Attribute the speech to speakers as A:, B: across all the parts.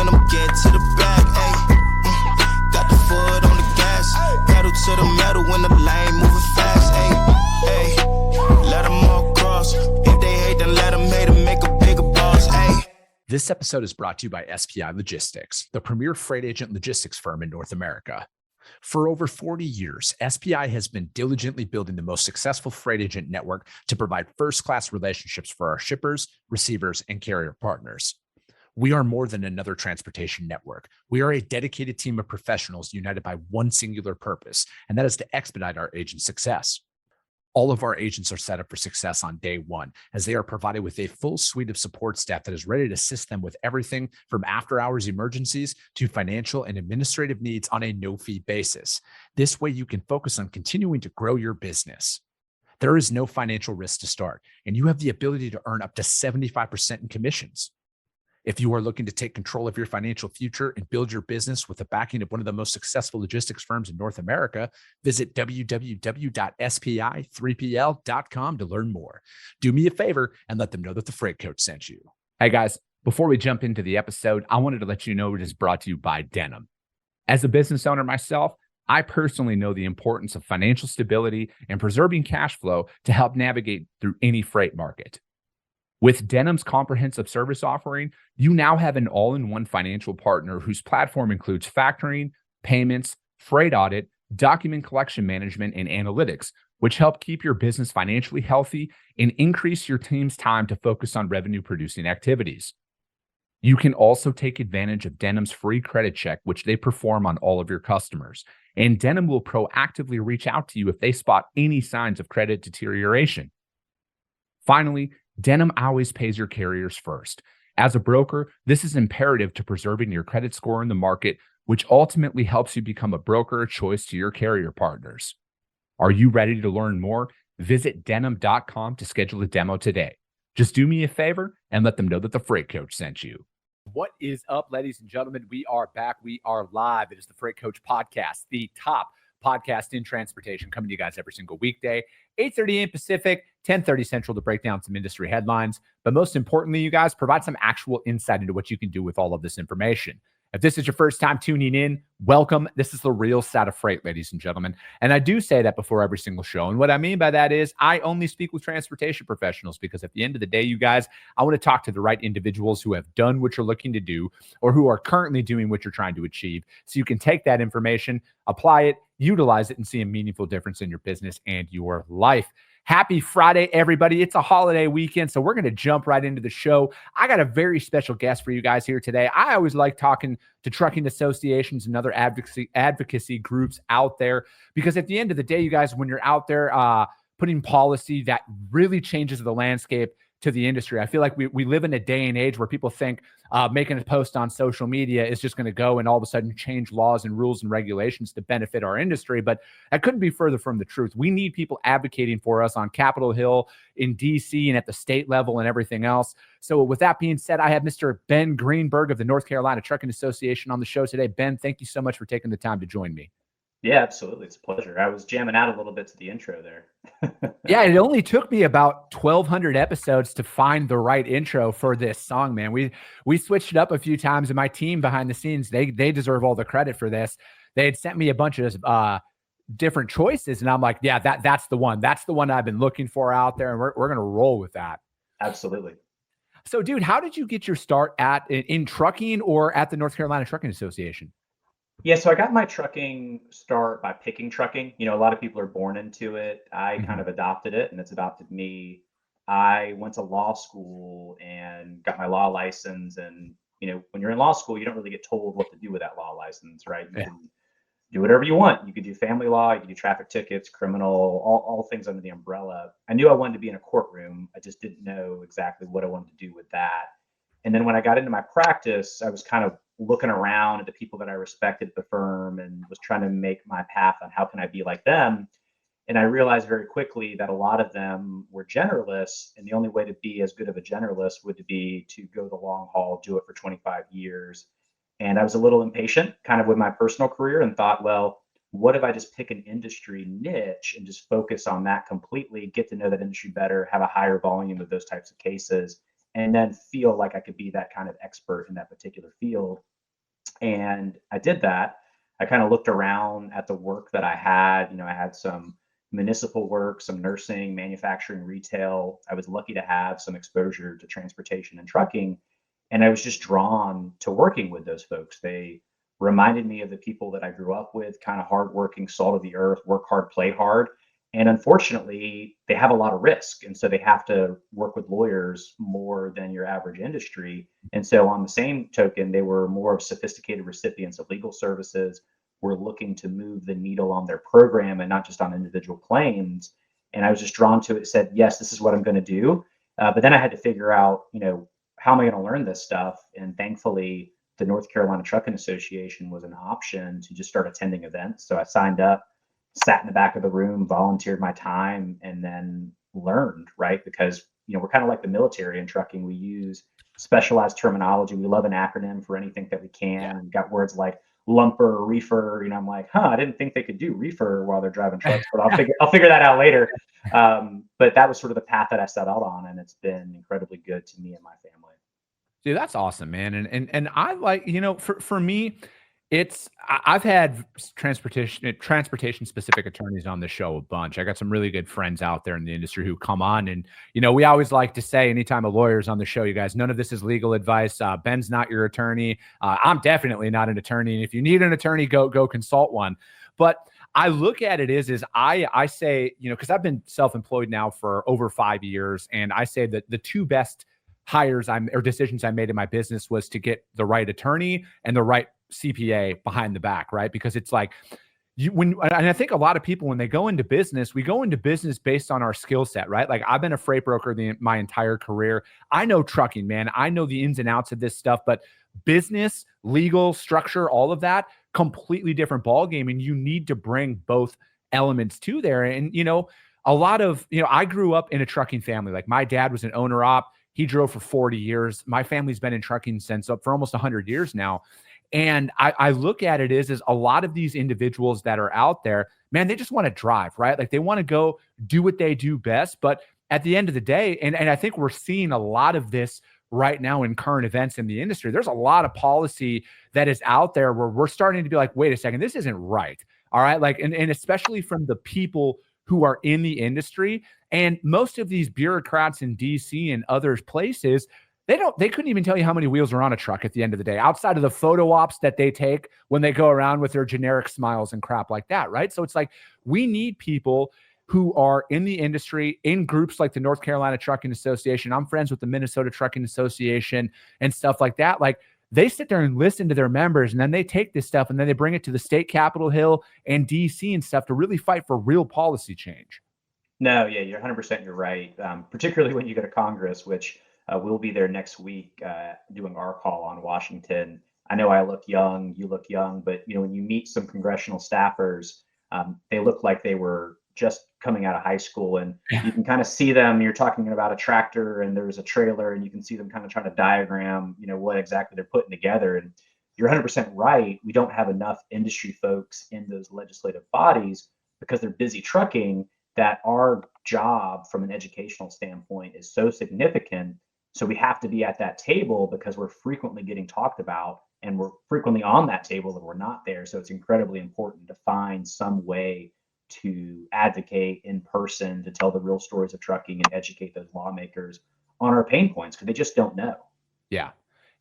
A: when I'm getting to the bag, ayy. Got the foot on the gas, pedal to the metal when the lane moving fast, ayy. Let them all cross. If they hate, then let them hate and make a bigger boss, ayy.
B: This episode is brought to you by SPI Logistics, the premier freight agent logistics firm in North America. For over 40 years, SPI has been diligently building the most successful freight agent network to provide first-class relationships for our shippers, receivers, and carrier partners. We are more than another transportation network. We are a dedicated team of professionals united by one singular purpose, and that is to expedite our agents' success. All of our agents are set up for success on day one, as they are provided with a full suite of support staff that is ready to assist them with everything from after-hours emergencies to financial and administrative needs on a no-fee basis. This way, you can focus on continuing to grow your business. There is no financial risk to start, and you have the ability to earn up to 75% in commissions. If you are looking to take control of your financial future and build your business with the backing of one of the most successful logistics firms in North America, visit www.spi3pl.com to learn more. Do me a favor and let them know that the Freight Coach sent you. Hey guys, before we jump into the episode, I wanted to let you know it is brought to you by Denim. As a business owner myself, I personally know the importance of financial stability and preserving cash flow to help navigate through any freight market. With Denim's comprehensive service offering, you now have an all-in-one financial partner whose platform includes factoring, payments, freight audit, document collection management, and analytics, which help keep your business financially healthy and increase your team's time to focus on revenue-producing activities. You can also take advantage of Denim's free credit check, which they perform on all of your customers. And Denim will proactively reach out to you if they spot any signs of credit deterioration. Finally, Denim always pays your carriers first. As a broker, this is imperative to preserving your credit score in the market, which ultimately helps you become a broker of choice to your carrier partners. Are you ready to learn more? Visit denim.com to schedule a demo today. Just do me a favor and let them know that the Freight Coach sent you. What is up, ladies and gentlemen? We are back. We are live. It is the Freight Coach Podcast, the top podcast in transportation, coming to you guys every single weekday, 8:30 a.m. Pacific, 10:30 Central, to break down some industry headlines. But most importantly, you guys, provide some actual insight into what you can do with all of this information. If this is your first time tuning in, welcome. This is the real side of freight, ladies and gentlemen. And I do say that before every single show. And what I mean by that is I only speak with transportation professionals, because at the end of the day, you guys, I want to talk to the right individuals who have done what you're looking to do or who are currently doing what you're trying to achieve. So you can take that information, apply it, utilize it, and see a meaningful difference in your business and your life. Happy Friday, everybody. It's a holiday weekend, so we're going to jump right into the show. I got a very special guest for you guys here today. I always like talking to trucking associations and other advocacy groups out there, because at the end of the day, you guys, when you're out there putting policy that really changes the landscape to the industry. I feel like we live in a day and age where people think making a post on social media is just going to go and all of a sudden change laws and rules and regulations to benefit our industry. But that couldn't be further from the truth. We need people advocating for us on Capitol Hill, in D.C., and at the state level and everything else. So with that being said, I have Mr. Ben Greenberg of the North Carolina Trucking Association on the show today. Ben, thank you so much for taking the time to join me.
C: Yeah, absolutely. It's a pleasure. I was jamming out a little bit to the intro there.
B: Yeah, it only took me about 1,200 episodes to find the right intro for this song, man. We switched it up a few times, and my team behind the scenes, they deserve all the credit for this. They had sent me a bunch of different choices, and I'm like, yeah, that's the one. That's the one I've been looking for out there, and we're going to roll with that.
C: Absolutely.
B: So, dude, how did you get your start in trucking or at the North Carolina Trucking Association?
C: Yeah, so I got my trucking start by picking trucking. You know, a lot of people are born into it. I kind of adopted it, and it's adopted me. I went to law school and got my law license. And, you know, when you're in law school, you don't really get told what to do with that law license, right? You can do whatever you want. You could do family law, you could do traffic tickets, criminal, all things under the umbrella. I knew I wanted to be in a courtroom. I just didn't know exactly what I wanted to do with that. And then when I got into my practice, I was kind of looking around at the people that I respected at the firm and was trying to make my path on how can I be like them. And I realized very quickly that a lot of them were generalists, and the only way to be as good of a generalist would be to go the long haul, do it for 25 years. And I was a little impatient kind of with my personal career and thought, well, what if I just pick an industry niche and just focus on that completely, get to know that industry better, have a higher volume of those types of cases, and then feel like I could be that kind of expert in that particular field. And I did that. I kind of looked around at the work that I had. I had some municipal work, some nursing, manufacturing, retail. I was lucky to have some exposure to transportation and trucking. And I was just drawn to working with those folks. They reminded me of the people that I grew up with, kind of hardworking, salt of the earth, work hard, play hard. And unfortunately, they have a lot of risk. And so they have to work with lawyers more than your average industry. And so, on the same token, they were more of sophisticated recipients of legal services, were looking to move the needle on their program and not just on individual claims. And I was just drawn to it, said, yes, this is what I'm going to do. But then I had to figure out, how am I going to learn this stuff? And thankfully, the North Carolina Trucking Association was an option to just start attending events. So I signed up, sat in the back of the room, volunteered my time, and then learned, right? Because, we're kind of like the military in trucking. We use specialized terminology. We love an acronym for anything that we can.
B: Yeah.
C: We've got words like lumper, reefer. I'm like, I didn't think they could do reefer while they're driving trucks, but I'll figure that out later. But that was sort of the path that I set out on, and it's been incredibly good to me and my family.
B: Dude, that's awesome, man. And I like, for me, I've had transportation specific attorneys on the show a bunch. I got some really good friends out there in the industry who come on, and we always like to say anytime a lawyer's on the show, you guys, none of this is legal advice. Ben's not your attorney. I'm definitely not an attorney. And if you need an attorney, go consult one. But I look at it is I say, because I've been self-employed now for over 5 years, and I say that the two best decisions I made in my business was to get the right attorney and the right CPA behind the back, right? Because it's like and I think a lot of people, when they go into business, we go into business based on our skill set, right? Like, I've been a freight broker my entire career. I know trucking, man. I know the ins and outs of this stuff, but business, legal, structure, all of that, completely different ballgame. And you need to bring both elements to there. And, a lot of, I grew up in a trucking family. Like, my dad was an owner op. He drove for 40 years. My family's been in trucking for almost 100 years now. And I look at it is a lot of these individuals that are out there, man, they just want to drive, right? Like, they want to go do what they do best. But at the end of the day, and I think we're seeing a lot of this right now in current events in the industry, there's a lot of policy that is out there where we're starting to be like, wait a second, this isn't right. All right. Like, and especially from the people who are in the industry. And most of these bureaucrats in DC and other places, they couldn't even tell you how many wheels are on a truck at the end of the day, outside of the photo ops that they take when they go around with their generic smiles and crap like that, right? So it's like, we need people who are in the industry, in groups like the North Carolina Trucking Association. I'm friends with the Minnesota Trucking Association and stuff like that. Like, they sit there and listen to their members, and then they take this stuff and then they bring it to the state Capitol Hill and DC and stuff to really fight for real policy change.
C: No, yeah, you're 100% you're right. Particularly when you go to Congress, which we'll be there next week doing our call on Washington. I know I look young, you look young, but when you meet some congressional staffers, they look like they were just coming out of high school, and you can kind of see them. You're talking about a tractor and there's a trailer, and you can see them kind of trying to diagram, what exactly they're putting together. And you're 100% right. We don't have enough industry folks in those legislative bodies because they're busy trucking, that our job from an educational standpoint is so significant. So we have to be at that table because we're frequently getting talked about, and we're frequently on that table that we're not there. So it's incredibly important to find some way to advocate in person, to tell the real stories of trucking and educate those lawmakers on our pain points, because they just don't know.
B: Yeah.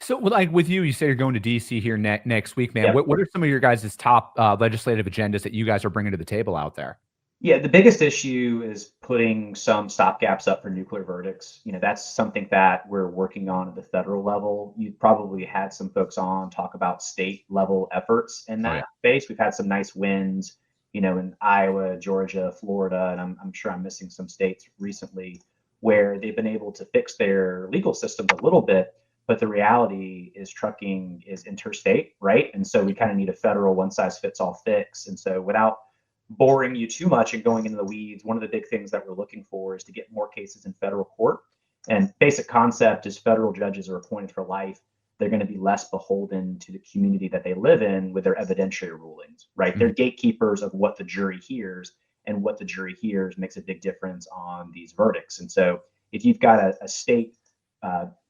B: So, like, with you say you're going to DC here next week, man.
C: Yep.
B: What are some of your guys' top legislative agendas that you guys are bringing to the table out there?
C: Yeah, the biggest issue is putting some stopgaps up for nuclear verdicts. That's something that we're working on at the federal level. You probably had some folks on talk about state level efforts in that space. We've had some nice wins, in Iowa, Georgia, Florida, and I'm sure I'm missing some states recently where they've been able to fix their legal systems a little bit. But the reality is trucking is interstate, right? And so we kind of need a federal one size fits all fix. And so, without boring you too much and going into the weeds, one of the big things that we're looking for is to get more cases in federal court. And basic concept is federal judges are appointed for life. They're going to be less beholden to the community that they live in with their evidentiary rulings, right? Mm-hmm. They're gatekeepers of what the jury hears, and what the jury hears makes a big difference on these verdicts. And so if you've got a state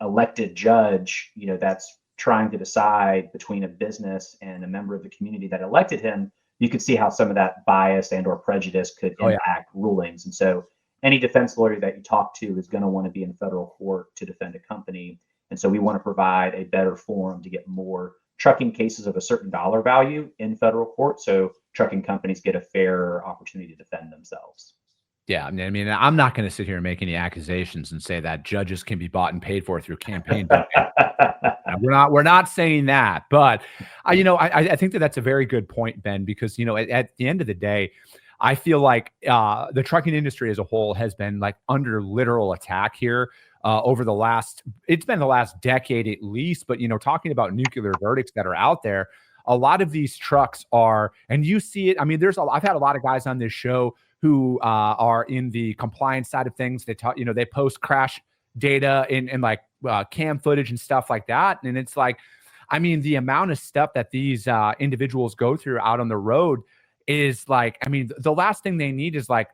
C: elected judge, that's trying to decide between a business and a member of the community that elected him, you could see how some of that bias and or prejudice could
B: Oh yeah.
C: impact rulings. And so any defense lawyer that you talk to is going to want to be in federal court to defend a company. And so we want to provide a better forum to get more trucking cases of a certain dollar value in federal court, so trucking companies get a fair opportunity to defend themselves.
B: Yeah, I mean, I'm not going to sit here and make any accusations and say that judges can be bought and paid for through campaign donations. We're not saying that, but I think that that's a very good point, Ben, because at the end of the day, I feel like the trucking industry as a whole has been like under literal attack here over the last decade at least. But talking about nuclear verdicts that are out there, a lot of these trucks are, and you see it. I mean, I've had a lot of guys on this show who are in the compliance side of things. They talk, they post crash data and like cam footage and stuff like that. And it's like, I mean, the amount of stuff that these individuals go through out on the road is like, I mean, the last thing they need is like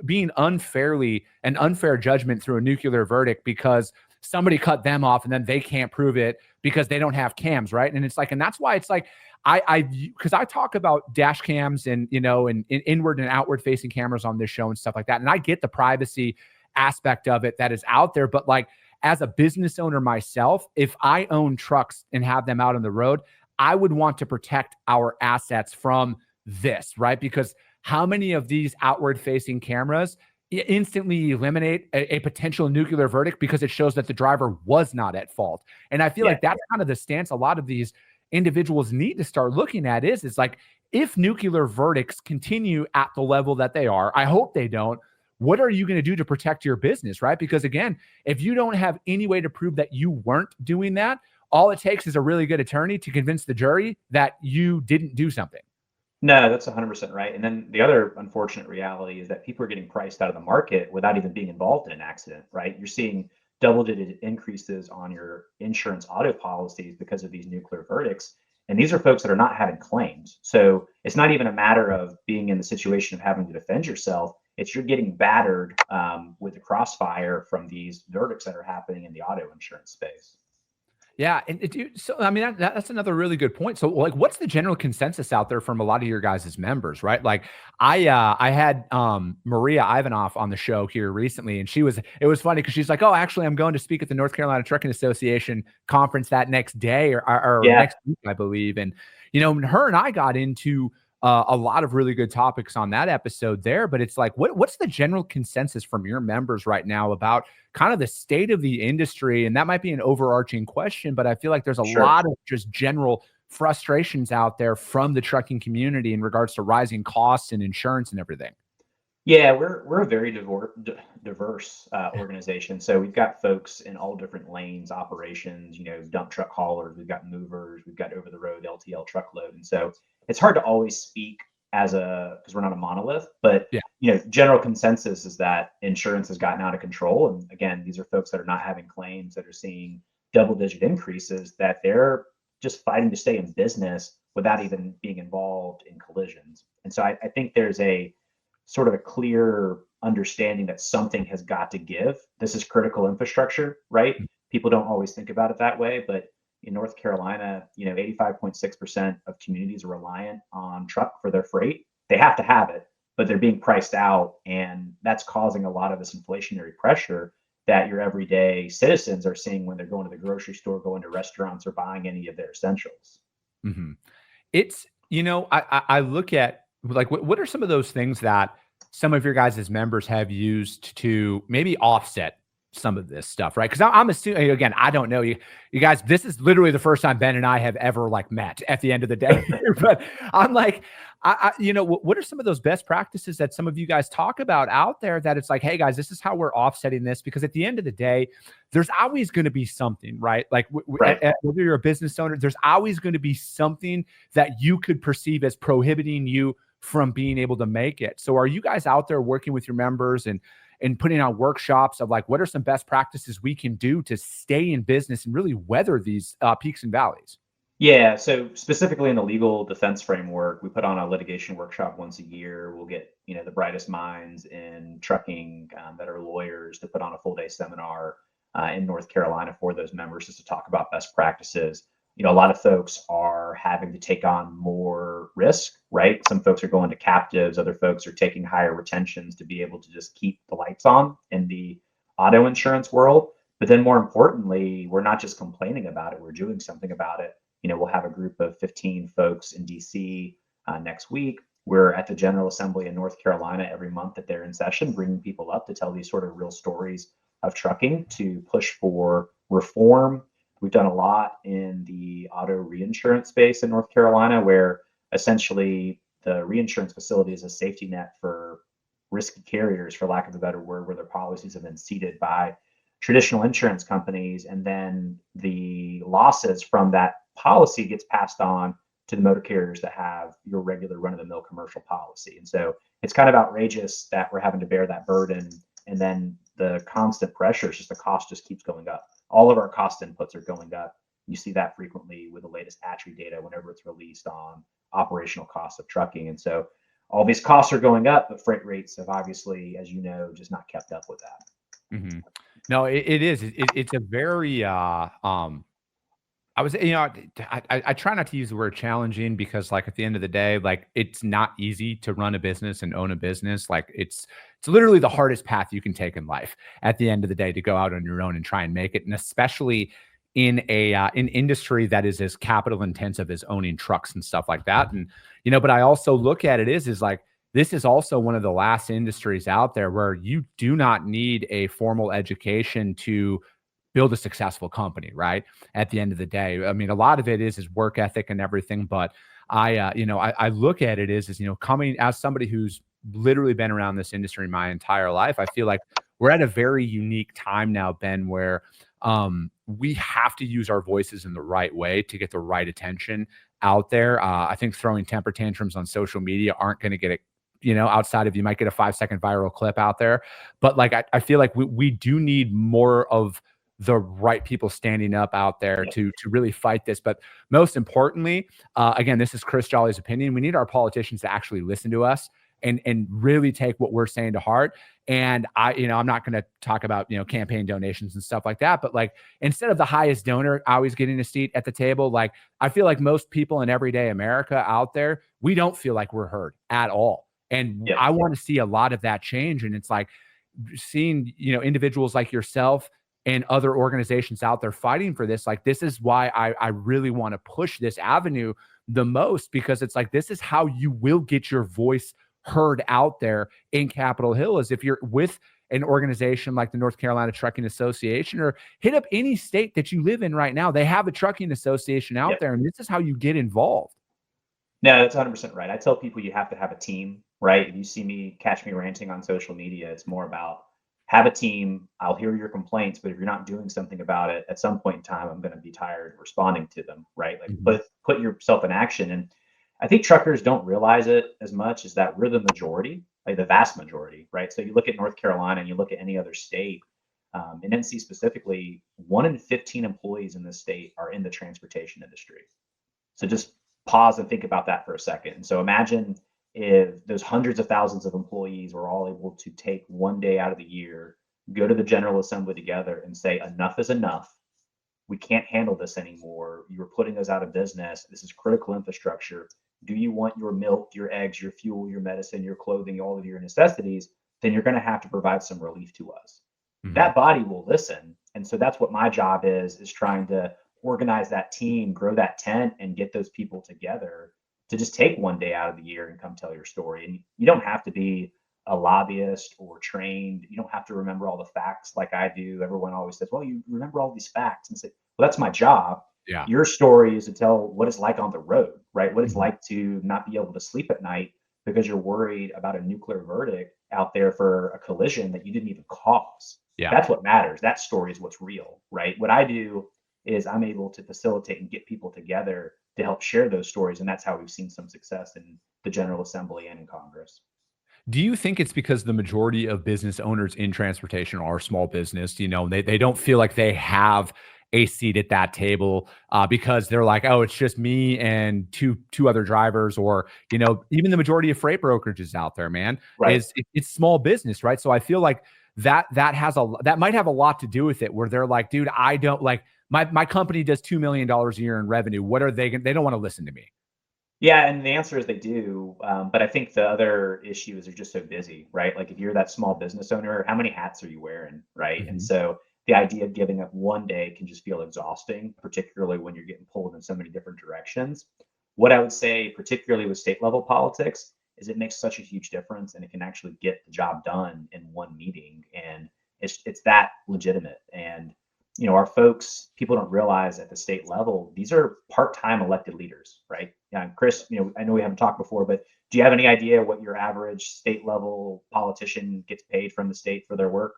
B: being an unfair judgment through a nuclear verdict because somebody cut them off and then they can't prove it because they don't have cams, right? And it's like, and that's why it's like, because I talk about dash cams and and inward and outward facing cameras on this show and stuff like that, and I get the privacy aspect of it that is out there, but like as a business owner myself, if I own trucks and have them out on the road, I would want to protect our assets from this, right? Because how many of these outward facing cameras instantly eliminate a potential nuclear verdict because it shows that the driver was not at fault? And I feel like that's kind of the stance a lot of these individuals need to start looking at is like, if nuclear verdicts continue at the level that they are, I hope they don't, what are you going to do to protect your business, right? Because again, if you don't have any way to prove that you weren't doing that, all it takes is a really good attorney to convince the jury that you didn't do something.
C: No, that's 100% right. And then the other unfortunate reality is that people are getting priced out of the market without even being involved in an accident, right? You're seeing double-digit increases on your insurance auto policies because of these nuclear verdicts. And these are folks that are not having claims. So it's not even a matter of being in the situation of having to defend yourself. It's you're getting battered with the crossfire from these verdicts that are happening in the auto insurance space.
B: Yeah. And so, I mean, that's another really good point. So like, what's the general consensus out there from a lot of your guys' members, right? Like I had Maria Ivanoff on the show here recently, and it was funny because she's like, oh, actually I'm going to speak at the North Carolina Trucking Association conference that next day or next week, I believe. And, her and I got into a lot of really good topics on that episode there, but it's like, what's the general consensus from your members right now about kind of the state of the industry? And that might be an overarching question, but I feel like there's a lot of just general frustrations out there from the trucking community in regards to rising costs and insurance and everything.
C: Yeah, we're a very diverse organization. So we've got folks in all different lanes, operations, dump truck haulers, we've got movers, we've got over the road LTL truckload. And so it's hard to always speak because we're not a monolith, but general consensus is that insurance has gotten out of control. And again, these are folks that are not having claims, that are seeing double-digit increases, that they're just fighting to stay in business without even being involved in collisions. And so I think there's a sort of a clear understanding that something has got to give. This is critical infrastructure, right? People don't always think about it that way, but in North Carolina, 85.6% of communities are reliant on truck for their freight. They have to have it, but they're being priced out, and that's causing a lot of this inflationary pressure that your everyday citizens are seeing when they're going to the grocery store, going to restaurants, or buying any of their essentials.
B: Mm-hmm. It's, I look at like, what are some of those things that some of your guys' members have used to maybe offset some of this stuff, right? Because I'm assuming, again, I don't know you guys. This is literally the first time Ben and I have ever like met at the end of the day. But I'm like, what are some of those best practices that some of you guys talk about out there that it's like, hey guys, this is how we're offsetting this? Because at the end of the day, there's always going to be something, right? Like whether you're a business owner, there's always going to be something that you could perceive as prohibiting you from being able to make it. So are you guys out there working with your members and putting on workshops of like, what are some best practices we can do to stay in business and really weather these peaks and valleys?
C: Yeah. So specifically in the legal defense framework, we put on a litigation workshop once a year. We'll get, the brightest minds in trucking that are lawyers to put on a full day seminar in North Carolina for those members, just to talk about best practices. A lot of folks are having to take on more risk, right? Some folks are going to captives, other folks are taking higher retentions to be able to just keep the lights on in the auto insurance world. But then more importantly, we're not just complaining about it, we're doing something about it. We'll have a group of 15 folks in DC next week. We're at the General Assembly in North Carolina every month that they're in session, bringing people up to tell these sort of real stories of trucking, to push for reform. We've done a lot in the auto reinsurance space in North Carolina, where essentially the reinsurance facility is a safety net for risky carriers, for lack of a better word, where their policies have been ceded by traditional insurance companies. And then the losses from that policy gets passed on to the motor carriers that have your regular run-of-the-mill commercial policy. And so it's kind of outrageous that we're having to bear that burden. And then the constant pressure, it's just the cost just keeps going up. All of our cost inputs are going up. You see that frequently with the latest ATRI data whenever it's released on operational costs of trucking. And so all these costs are going up, but freight rates have obviously, as you know, just not kept up with that.
B: Mm-hmm. No, it is. It's a very, I was, I try not to use the word challenging, because like at the end of the day, like it's not easy to run a business and own a business. Like it's literally the hardest path you can take in life at the end of the day, to go out on your own and try and make it. And especially in an industry that is as capital intensive as owning trucks and stuff like that. And, but I also look at it is like, this is also one of the last industries out there where you do not need a formal education to build a successful company, right? At the end of the day, I mean, a lot of it is work ethic and everything, but I look at it is coming as somebody who's literally been around this industry my entire life. I feel like we're at a very unique time now, Ben, where we have to use our voices in the right way to get the right attention out there. I think throwing temper tantrums on social media aren't going to get it, outside of, you might get a 5-second viral clip out there. But like, I feel like we do need more of the right people standing up out there to really fight this. But most importantly, again, this is Chris Jolly's opinion. We need our politicians to actually listen to us and really take what we're saying to heart. And I'm not going to talk about, campaign donations and stuff like that, but like, instead of the highest donor always getting a seat at the table, like I feel like most people in everyday America out there, we don't feel like we're heard at all. And I want to see a lot of that change. And it's like seeing, individuals like yourself and other organizations out there fighting for this. Like, this is why I really want to push this avenue the most, because it's like, this is how you will get your voice heard out there in Capitol Hill, is if you're with an organization like the North Carolina Trucking Association, or hit up any state that you live in right now. They have a trucking association out there, and this is how you get involved.
C: No, that's 100% right. I tell people you have to have a team, right? If you see me, catch me ranting on social media, it's more about have a team. I'll hear your complaints, but if you're not doing something about it, at some point in time, I'm going to be tired of responding to them, right? Like put yourself in action. And I think truckers don't realize it as much as that we're the majority, like the vast majority, right? So you look at North Carolina and you look at any other state, in NC specifically, 1 in 15 employees in this state are in the transportation industry. So just pause and think about that for a second. And so imagine if those hundreds of thousands of employees were all able to take one day out of the year, go to the General Assembly together and say, enough is enough. We can't handle this anymore. You're putting us out of business. This is critical infrastructure. Do you want your milk, your eggs, your fuel, your medicine, your clothing, all of your necessities? Then you're going to have to provide some relief to us. That body will listen. And so that's what my job is trying to organize that team, grow that tent, and get those people together to just take one day out of the year and come tell your story. And you don't have to be a lobbyist or trained. You don't have to remember all the facts like I do. Everyone always says, well, you remember all these facts, and say, well, that's my job.
B: Yeah.
C: Your story is to tell what it's like on the road, right? What it's like to not be able to sleep at night because you're worried about a nuclear verdict out there for a collision that you didn't even cause.
B: Yeah.
C: That's what matters. That story is what's real, right? What I do is I'm able to facilitate and get people together to help share those stories. And that's how we've seen some success in the General Assembly and in Congress.
B: Do you think it's because the majority of business owners in transportation are small business? They don't feel like they have a seat at that table because they're like, oh, it's just me and two other drivers, or, even the majority of freight brokerages out there, man,
C: right.
B: It's small business, right? So I feel like that might have a lot to do with it, where they're like, dude, I don't like my company does $2 million a year in revenue. What are they don't want to listen to me.
C: Yeah, and the answer is they do. But I think the other issue is they're just so busy, right? Like if you're that small business owner, how many hats are you wearing, right? And
B: Mhm.
C: so the idea of giving up one day can just feel exhausting, particularly when you're getting pulled in so many different directions. What I would say, particularly with state level politics, is it makes such a huge difference, and it can actually get the job done in one meeting, and it's that legitimate. And our folks, people don't realize at the state level, these are part-time elected leaders, right? Yeah, Chris, I know we haven't talked before, but do you have any idea what your average state level politician gets paid from the state for their work?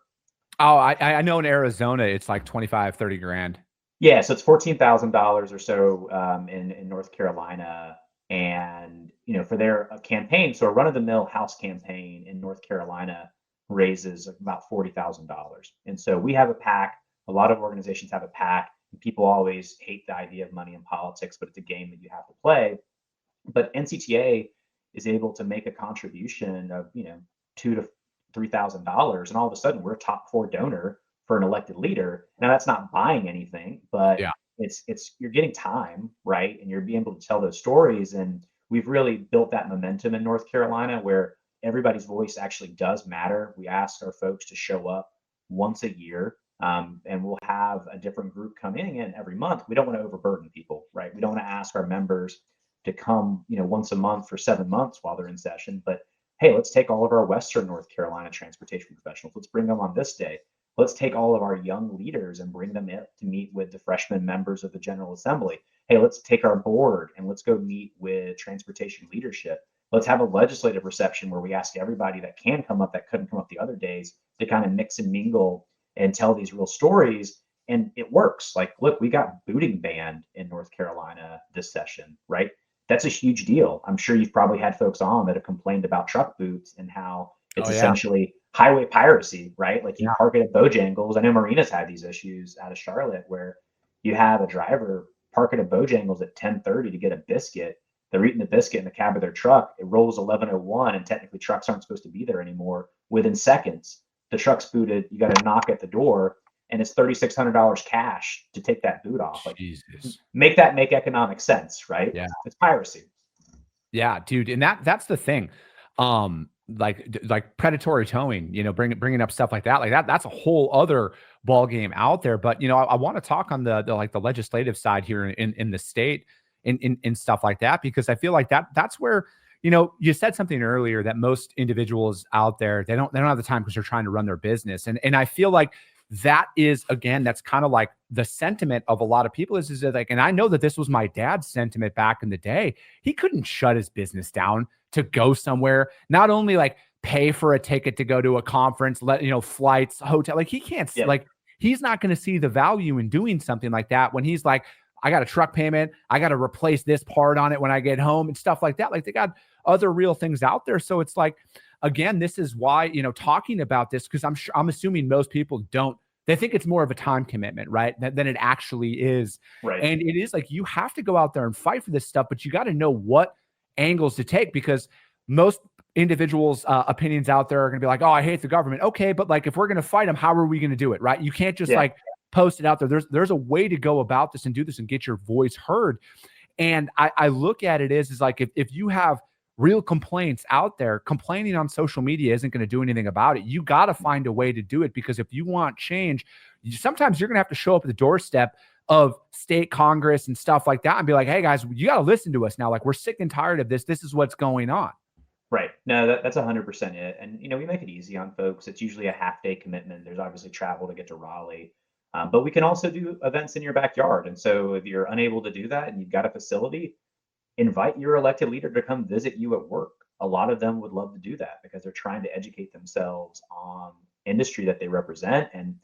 B: Oh, I know in Arizona it's like 25, 30 grand.
C: Yeah, so it's $14,000 or so in North Carolina, and for their campaign. So a run-of-the-mill House campaign in North Carolina raises about $40,000, and so we have a PAC. A lot of organizations have a PAC. And people always hate the idea of money in politics, but it's a game that you have to play. But NCTA is able to make a contribution of $2,000 to $3,000, and all of a sudden we're a top four donor for an elected leader. Now that's not buying anything, but
B: Yeah.
C: it's you're getting time, right? And you're being able to tell those stories. And we've really built that momentum in North Carolina where everybody's voice actually does matter. We ask our folks to show up once a year. And we'll have a different group coming in every month. We don't want to overburden people, right? We don't want to ask our members to come, once a month for 7 months while they're in session. But hey, let's take all of our Western North Carolina transportation professionals. Let's bring them on this day. Let's take all of our young leaders and bring them in to meet with the freshman members of the General Assembly. Hey, let's take our board and let's go meet with transportation leadership. Let's have a legislative reception where we ask everybody that can come up that couldn't come up the other days to kind of mix and mingle and tell these real stories. And it works. Like, look, we got booting banned in North Carolina this session, right? That's a huge deal. I'm sure you've probably had folks on that have complained about truck boots and how it's
B: Oh, yeah.
C: essentially highway piracy, right? Like you
B: Yeah.
C: park it at Bojangles. I know Marina's had these issues out of Charlotte where you have a driver park at Bojangles at 10:30 to get a biscuit. They're eating the biscuit in the cab of their truck. It rolls 11:01, and technically trucks aren't supposed to be there anymore. Within seconds, the truck's booted. You got to knock at the door, and it's $3,600 cash to take that boot off. Like,
B: Jesus.
C: make that make economic sense, right?
B: Yeah.
C: It's piracy.
B: Yeah, dude. And that's the thing. Like predatory towing, bringing up stuff like that. Like that's a whole other ball game out there. But, I want to talk on the like the legislative side here in the state in stuff like that, because I feel like that's where, you said something earlier that most individuals out there, they don't have the time because they're trying to run their business. And I feel like that is, again, that's kind of like the sentiment of a lot of people is that like, and I know that this was my dad's sentiment back in the day. He couldn't shut his business down to go somewhere, not only like pay for a ticket to go to a conference, flights, hotel, like he can't,
C: Yep.
B: like, he's not going to see the value in doing something like that when he's like, I got a truck payment, I got to replace this part on it when I get home and stuff like that. Like they got other real things out there. So it's like, again, this is why, talking about this, because I'm assuming most people they think it's more of a time commitment, right? Than it actually is.
C: Right.
B: And it is like, you have to go out there and fight for this stuff, but you got to know what angles to take, because most individuals' opinions out there are going to be like, oh, I hate the government. Okay. But like, if we're going to fight them, how are we going to do it? Right. You can't just like post it out there. There's a way to go about this and do this and get your voice heard. And I look at it is like, if you have real complaints out there, complaining on social media isn't going to do anything about it. You got to find a way to do it, because if you want change, sometimes you're going to have to show up at the doorstep of state Congress and stuff like that and be like, hey guys, you got to listen to us now. Like, we're sick and tired of this. This is what's going on.
C: Right. No, that's 100% it. And, we make it easy on folks. It's usually a half-day commitment. There's obviously travel to get to Raleigh. But we can also do events in your backyard. And so if you're unable to do that and you've got a facility, invite your elected leader to come visit you at work. A lot of them would love to do that because they're trying to educate themselves on industry that they represent. And,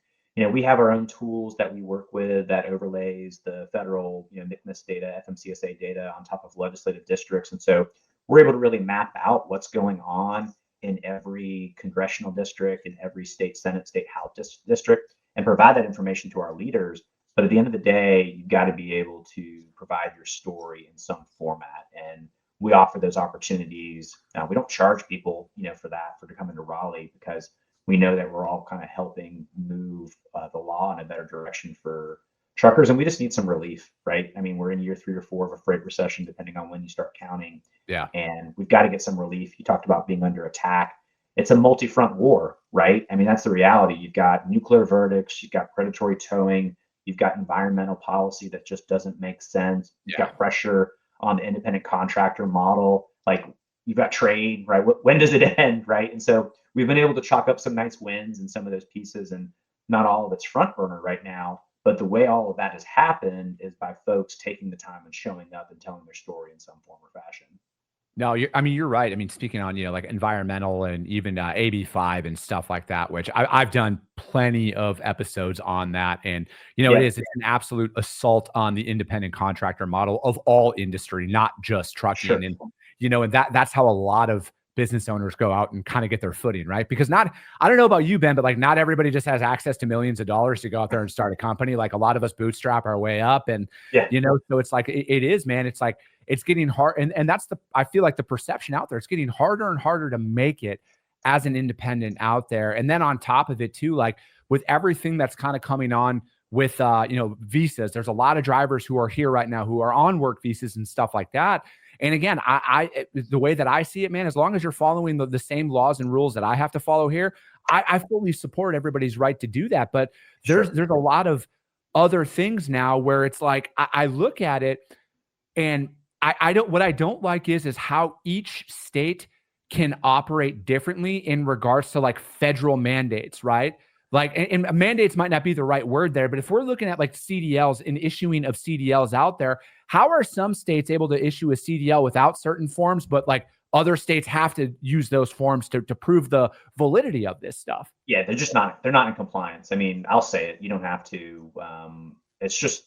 C: we have our own tools that we work with that overlays the federal, MCMIS data, FMCSA data on top of legislative districts. And so we're able to really map out what's going on in every congressional district, in every state Senate, state House district, and provide that information to our leaders. But at the end of the day, you've got to be able to provide your story in some format. And we offer those opportunities. We don't charge people, for to come into Raleigh, because we know that we're all kind of helping move the law in a better direction for truckers, and we just need some relief, right? I mean, we're in year 3 or 4 of a freight recession, depending on when you start counting,
B: Yeah.
C: and we've got to get some relief. You talked about being under attack. It's a multi-front war, right? I mean, that's the reality. You've got nuclear verdicts, you've got predatory towing, you've got environmental policy that just doesn't make sense. You've got pressure on the independent contractor model. Like, you've got trade, right? When does it end, right? And so we've been able to chalk up some nice wins in some of those pieces, and not all of it's front burner right now. But the way all of that has happened is by folks taking the time and showing up and telling their story in some form or fashion.
B: No, you're right. I mean, speaking on, like environmental and even AB5 and stuff like that, which I've done plenty of episodes on that. And, it's an absolute assault on the independent contractor model of all industry, not just trucking.
C: Sure.
B: And, and that's how a lot of business owners go out and kind of get their footing, right? Because I don't know about you, Ben, but like not everybody just has access to millions of dollars to go out there and start a company. Like a lot of us bootstrap our way up, and, so it's like, it is, man. It's like, it's getting hard. And that's I feel like the perception out there, it's getting harder and harder to make it as an independent out there. And then on top of it too, like with everything that's kind of coming on with, visas, there's a lot of drivers who are here right now who are on work visas and stuff like that. And again, the way that I see it, man, as long as you're following the same laws and rules that I have to follow here, I fully support everybody's right to do that. But there's a lot of other things now where it's like, I look at it and what I don't like is how each state can operate differently in regards to like federal mandates, right? Like, and mandates might not be the right word there, but if we're looking at like CDLs and issuing of CDLs out there, how are some states able to issue a CDL without certain forms, but like other states have to use those forms to prove the validity of this stuff?
C: Yeah, they're not in compliance. I mean, I'll say it, you don't have to, it's just,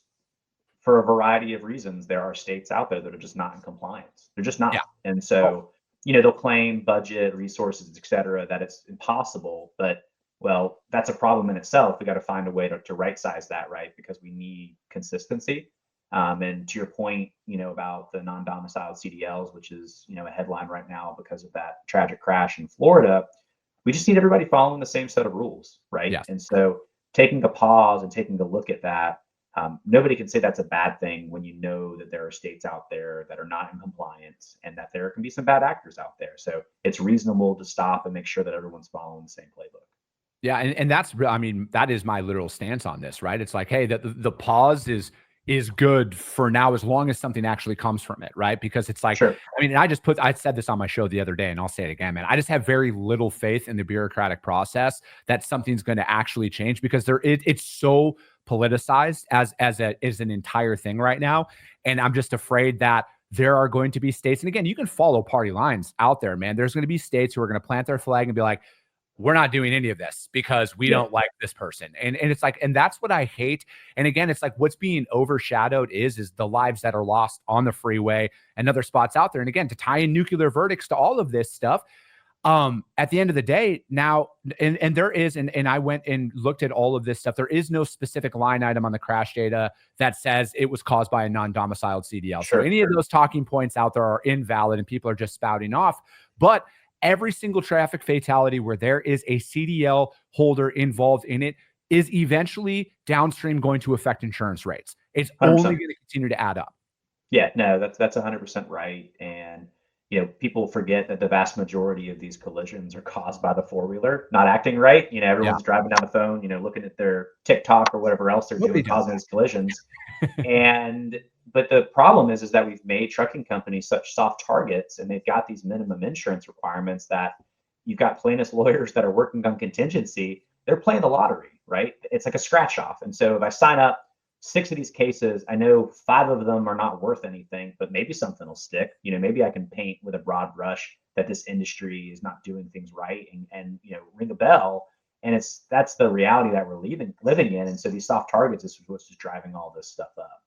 C: for a variety of reasons, there are states out there that are just not in compliance. They're just not. Yeah. And so, they'll claim budget, resources, et cetera, that it's impossible. But, well, that's a problem in itself. We got to find a way to right size that, right? Because we need consistency. And to your point, about the non-domiciled CDLs, which is, a headline right now because of that tragic crash in Florida, we just need everybody following the same set of rules, right? Yes. And so taking a pause and taking a look at that, nobody can say that's a bad thing when you know that there are states out there that are not in compliance and that there can be some bad actors out there. So it's reasonable to stop and make sure that everyone's following the same playbook.
B: Yeah. And that's, I mean, that is my literal stance on this, right? It's like, hey, the pause is good for now, as long as something actually comes from it, right? Because it's like, I mean, I said this on my show the other day, and I'll say it again, man. I just have very little faith in the bureaucratic process that something's going to actually change, because it's so politicized as an entire thing right now. And I'm just afraid that there are going to be states, and again, you can follow party lines out there, man. There's going to be states who are going to plant their flag and be like, we're not doing any of this because we don't like this person. And it's like, and that's what I hate. And again, it's like what's being overshadowed is the lives that are lost on the freeway and other spots out there. And again, to tie in nuclear verdicts to all of this stuff, at the end of the day now, and there is, and I went and looked at all of this stuff. There is no specific line item on the crash data that says it was caused by a non-domiciled CDL. So any of those talking points out there are invalid and people are just spouting off. But every single traffic fatality where there is a CDL holder involved in it is eventually downstream going to affect insurance rates. It's 100%. Only going to continue to add up.
C: Yeah, no, that's 100% right. And, people forget that the vast majority of these collisions are caused by the four-wheeler not acting right. Everyone's driving down the phone, looking at their TikTok or whatever else they're doing, causing these collisions. But the problem is that we've made trucking companies such soft targets, and they've got these minimum insurance requirements that you've got plaintiffs' lawyers that are working on contingency. They're playing the lottery, right? It's like a scratch off. And so if I sign up 6 of these cases, I know 5 of them are not worth anything, but maybe something will stick. Maybe I can paint with a broad brush that this industry is not doing things right and ring a bell. And that's the reality that we're living in. And so these soft targets is what's just driving all this stuff up.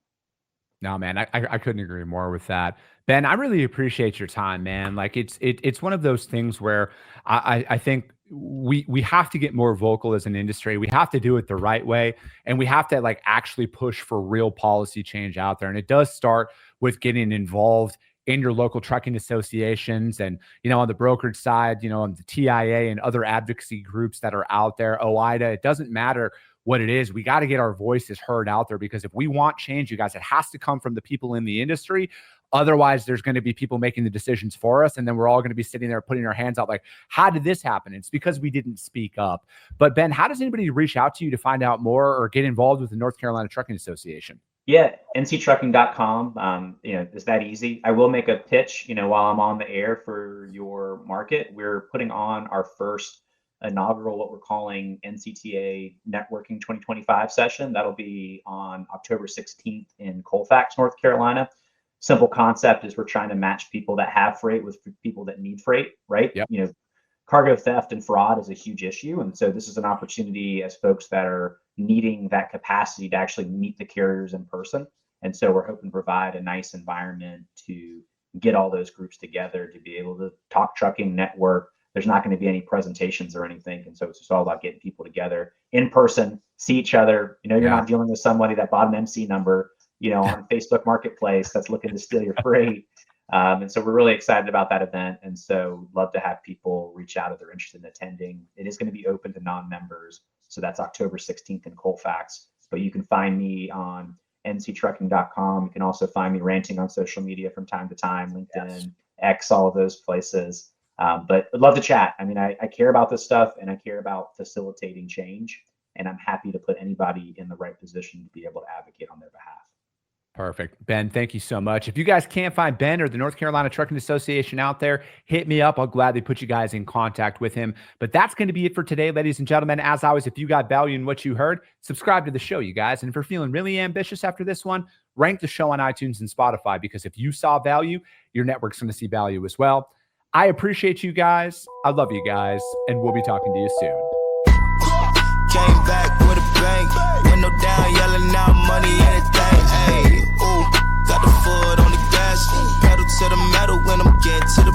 B: No, man, I couldn't agree more with that. Ben, I really appreciate your time, man. Like it's one of those things where I think we have to get more vocal as an industry. We have to do it the right way, and we have to like actually push for real policy change out there. And it does start with getting involved in your local trucking associations and, on the brokerage side, on the TIA and other advocacy groups that are out there, OIDA, it doesn't matter what it is. We got to get our voices heard out there, because if we want change, you guys, it has to come from the people in the industry. Otherwise, there's going to be people making the decisions for us. And then we're all going to be sitting there putting our hands out like, how did this happen? It's because we didn't speak up. But Ben, how does anybody reach out to you to find out more or get involved with the North Carolina Trucking Association?
C: Yeah, nctrucking.com. It's that easy. I will make a pitch, while I'm on the air for your market. We're putting on our first inaugural, what we're calling NCTA Networking 2025 session. That'll be on October 16th in Colfax, North Carolina. Simple concept is we're trying to match people that have freight with people that need freight, right?
B: Yep.
C: Cargo theft and fraud is a huge issue. And so this is an opportunity as folks that are needing that capacity to actually meet the carriers in person. And so we're hoping to provide a nice environment to get all those groups together to be able to talk trucking, network. There's not going to be any presentations or anything. And so it's just all about getting people together in person, see each other. You're not dealing with somebody that bought an MC number, on Facebook Marketplace that's looking to steal your freight. And so we're really excited about that event. And so love to have people reach out if they're interested in attending. It is going to be open to non-members. So that's October 16th in Colfax. But you can find me on nctrucking.com. You can also find me ranting on social media from time to time, LinkedIn, X, all of those places. But I'd love to chat. I care about this stuff, and I care about facilitating change. And I'm happy to put anybody in the right position to be able to advocate on their behalf.
B: Perfect. Ben, thank you so much. If you guys can't find Ben or the North Carolina Trucking Association out there, hit me up. I'll gladly put you guys in contact with him. But that's going to be it for today, ladies and gentlemen. As always, if you got value in what you heard, subscribe to the show, you guys. And if you're feeling really ambitious after this one, rank the show on iTunes and Spotify, because if you saw value, your network's going to see value as well. I appreciate you guys. I love you guys. And we'll be talking to you soon.
A: Came back with a bang, window down, yelling out money, anything. Hey, ooh, got the foot on the gas, pedal to the metal when I'm getting to the